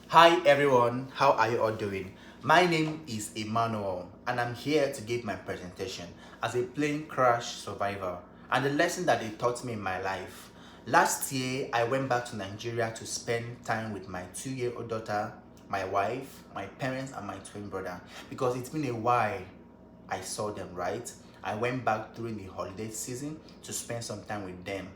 Hi everyone, how are you all doing? My name is Emmanuel and I'm here to give my presentation as a plane crash survivor and the lesson that it taught me in my life. Last year, I went back to Nigeria to spend time with my 2-year-old daughter, my wife, my parents, and my twin brother because it's been a while I saw them, right? I went back during the holiday season to spend some time with them,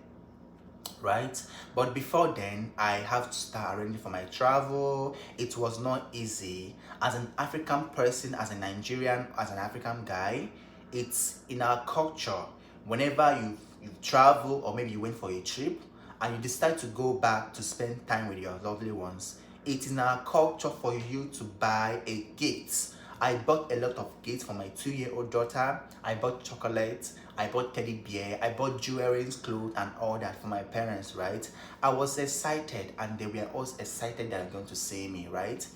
right? But before then, I have to start arranging for my travel. It was not easy as an African person, as a Nigerian, as an African guy. It's in our culture. Whenever you travel or maybe you went for a trip and you decide to go back to spend time with your lovely ones, it's in our culture for you to buy a gift. I bought a lot of gifts for my 2-year-old daughter. I bought chocolates, I bought teddy bear, I bought jewelry, clothes, and all that for my parents, right? I was excited, and they were also excited that they're going to see me, right?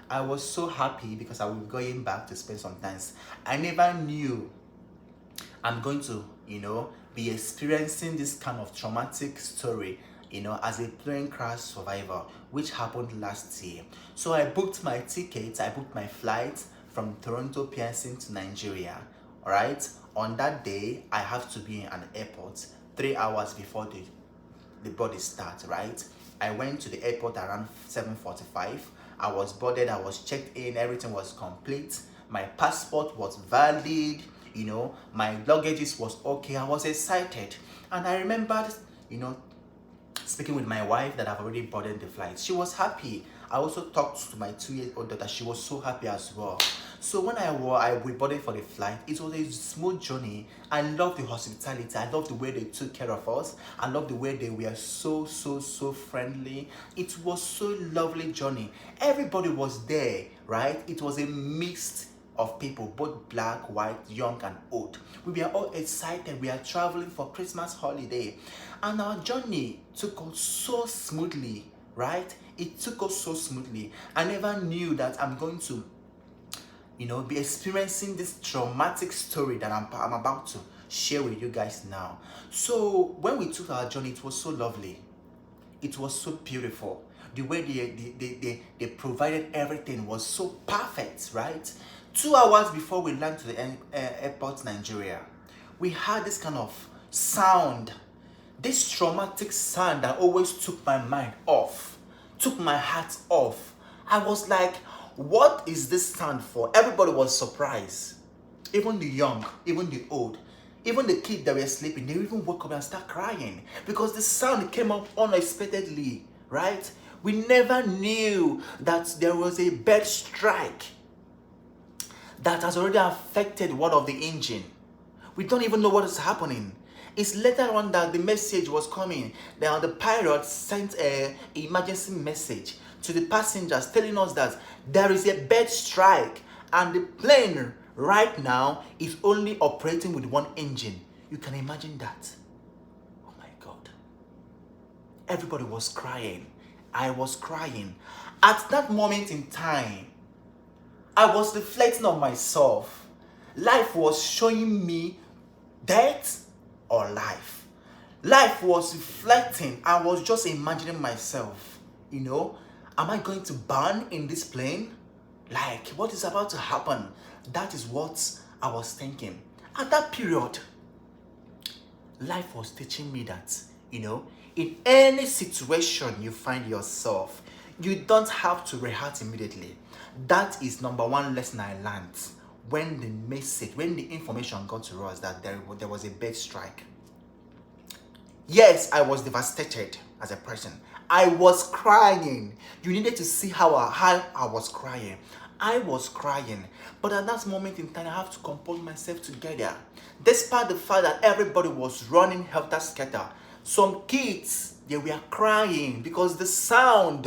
I was so happy because I was going back to spend some time. I never knew I'm going to, be experiencing this kind of traumatic story, as a plane crash survivor, which happened last year. So I booked my tickets, I booked my flight from Toronto Pearson to Nigeria. All right. On that day, I have to be in an airport 3 hours before the body starts, right? I went to the airport around 7:45. I was boarded, I was checked in, everything was complete. My passport was valid, my luggages was okay. I was excited. And I remembered, you know, speaking with my wife that I've already boarded the flight. She was happy. I also talked to my 2-year-old daughter. She was so happy as well. So when we boarded for the flight, it was a smooth journey. I love the hospitality. I love the way they took care of us. I love the way they were so friendly. It was so lovely journey. Everybody was there, right? It was a mixed of people, both black, white, young, and old. We were all excited. We are traveling for Christmas holiday, and our journey took us so smoothly, right? It took us so smoothly. I never knew that I'm going to, be experiencing this traumatic story that I'm about to share with you guys now. So when we took our journey, it was so lovely. It was so beautiful. The way they provided everything was so perfect, right? 2 hours before we landed to the airport, Nigeria, we had this kind of sound, this traumatic sound that always took my mind off, took my heart off. I was like, what is this sound for? Everybody was surprised. Even the young, even the old, even the kids that were sleeping, they even woke up and start crying because the sound came up unexpectedly, right? We never knew that there was a bird strike that has already affected one of the engine. We don't even know what is happening. It's later on that the message was coming. Now the pilot sent an emergency message to the passengers telling us that there is a bird strike and the plane right now is only operating with one engine. You can imagine that. Oh my God. Everybody was crying. I was crying. At that moment in time, I was reflecting on myself. Life was showing me death or life. Life was reflecting. I was just imagining myself, am I going to burn in this plane? Like, what is about to happen? That is what I was thinking. At that period, life was teaching me that, in any situation you find yourself, you don't have to react immediately. That is number one lesson I learned when the information got to us that there was a bird strike. Yes, I was devastated as a person. I was crying. You needed to see how I was crying. I was crying. But at that moment in time, I have to compose myself together. Despite the fact that everybody was running helter-skelter, some kids, they were crying because the sound,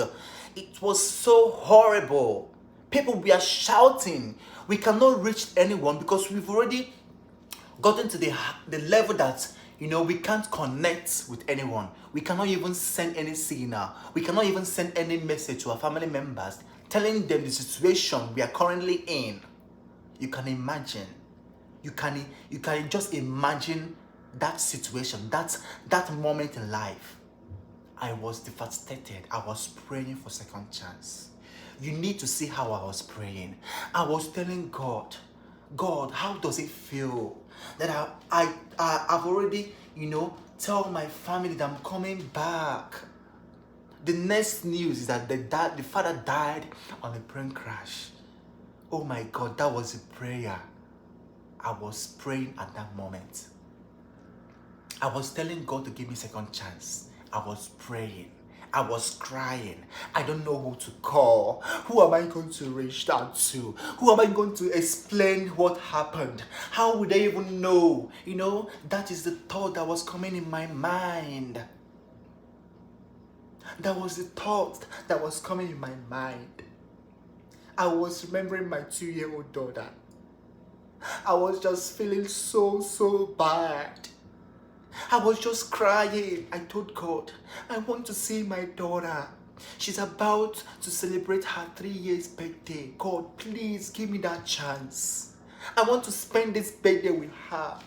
it was so horrible. People were shouting. We cannot reach anyone because we've already gotten to the level that we can't connect with anyone. We cannot even send any signal. We cannot even send any message to our family members telling them the situation we are currently in. You can imagine. You can just imagine that situation, that moment in life. I was devastated. I was praying for second chance. You need to see how I was praying. I was telling God, God, how does it feel that I've already, tell my family that I'm coming back. The next news is that the father died on a plane crash. Oh my God, that was a prayer. I was praying at that moment. I was telling God to give me second chance. I was praying. I was crying. I don't know who to call. Who am I going to reach out to? Who am I going to explain what happened? How would they even know? That is the thought that was coming in my mind. That was the thought that was coming in my mind. I was remembering my 2-year-old daughter. I was just feeling so bad. I was just crying. I told God, I want to see my daughter. She's about to celebrate her 3 years birthday. God, please give me that chance. I want to spend this birthday with her.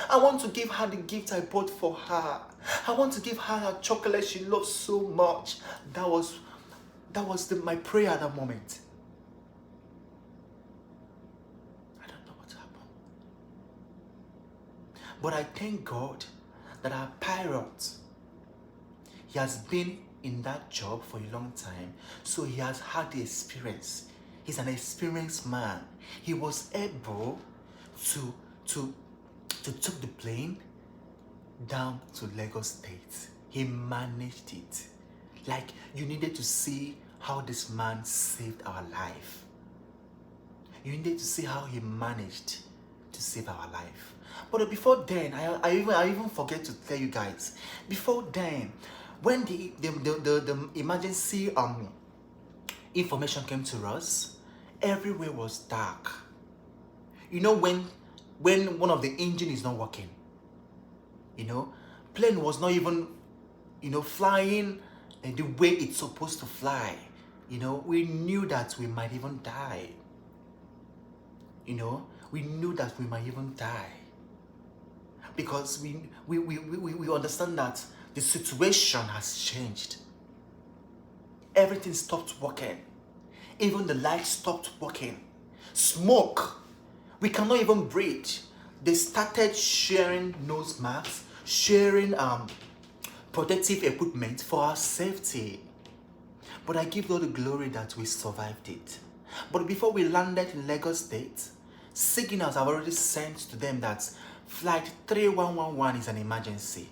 I want to give her the gift I bought for her. I want to give her a chocolate she loves so much. That was my prayer at that moment. I don't know what happened. But I thank God that our pilot, he has been in that job for a long time, so he has had the experience. He's an experienced man. He was able to take the plane down to Lagos State. He managed it. Like, you needed to see how this man saved our life. You needed to see how he managed to save our life. But before then, I even forget to tell you guys. Before then, when the emergency information came to us, everywhere was dark. When one of the engine is not working, plane was not even flying the way it's supposed to fly. We knew that we might even die. We knew that we might even die. Because we understand that the situation has changed. Everything stopped working. Even the lights stopped working. Smoke. We cannot even breathe. They started sharing nose masks, sharing protective equipment for our safety. But I give God the glory that we survived it. But before we landed in Lagos State, signals have already sent to them that Flight 3111 is an emergency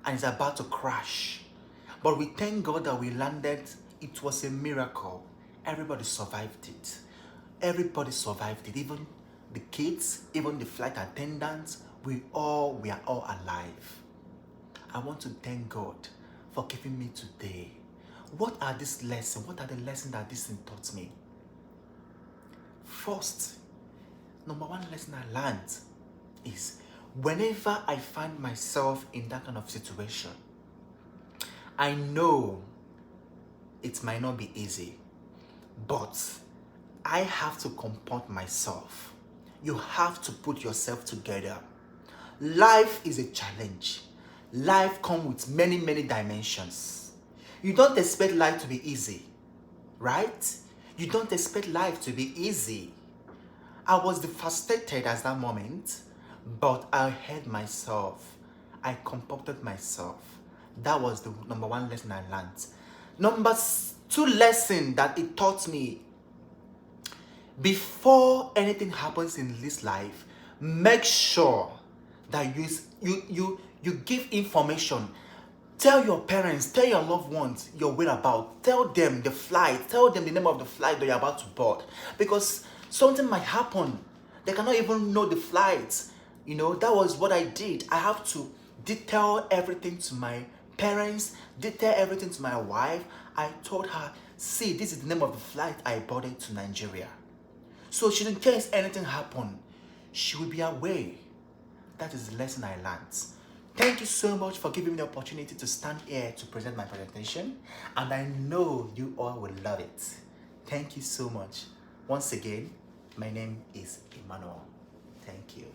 and it's about to crash. But we thank God that we landed. It was a miracle. Everybody survived it. Everybody survived it. Even the kids, even the flight attendants, we are all alive. I want to thank God for giving me today. What are these lessons? What are the lessons that this thing taught me? First, number one lesson I learned is whenever I find myself in that kind of situation, I know it might not be easy, but I have to comport myself. You have to put yourself together. Life is a challenge. Life comes with many dimensions. You don't expect life to be easy, right? You don't expect life to be easy. I was devastated at that moment, but I held myself. I comported myself. That was the number one lesson I learned. Number two lesson that it taught me: before anything happens in this life, make sure that you give information. Tell your parents, tell your loved ones your whereabouts. Tell them the flight. Tell them the name of the flight that you're about to board. Because something might happen. They cannot even know the flight. That was what I did. I have to detail everything to my parents, detail everything to my wife. I told her, see, this is the name of the flight I boarded to Nigeria. So in case anything happen, she will be aware. That is the lesson I learned. Thank you so much for giving me the opportunity to stand here to present my presentation. And I know you all will love it. Thank you so much. Once again, my name is Emmanuel. Thank you.